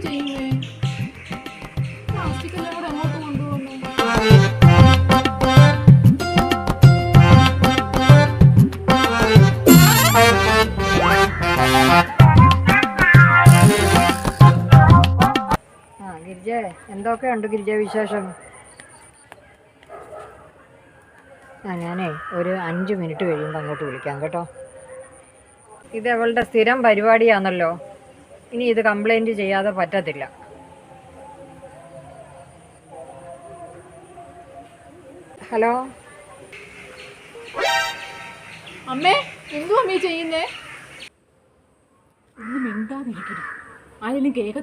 ചെയ്യുന്നേ? പ്ലാസ്റ്റിക് എല്ലാം കൂടെ അങ്ങോട്ട് കൊണ്ടുപോകുന്നു. ഗിരിജ, എന്തൊക്കെയുണ്ട് ഗിരിജ വിശേഷം? ഞാനേ ഒരു 5 മിനിറ്റ് കഴിയുമ്പോൾ അങ്ങോട്ട് വിളിക്കാം കേട്ടോ. ഇത് അവളുടെ സ്ഥിരം പരിപാടിയാണല്ലോ. ഇനി ഇത് കംപ്ലൈൻറ്റ് ചെയ്യാതെ പറ്റത്തില്ല. ഹലോ അമ്മേ, എന്തോ അമ്മേ ചെയ്യുന്നേ? ഒന്നും മിണ്ടാതിരിക്കണം, ആരെങ്കിലും കേൾക്ക.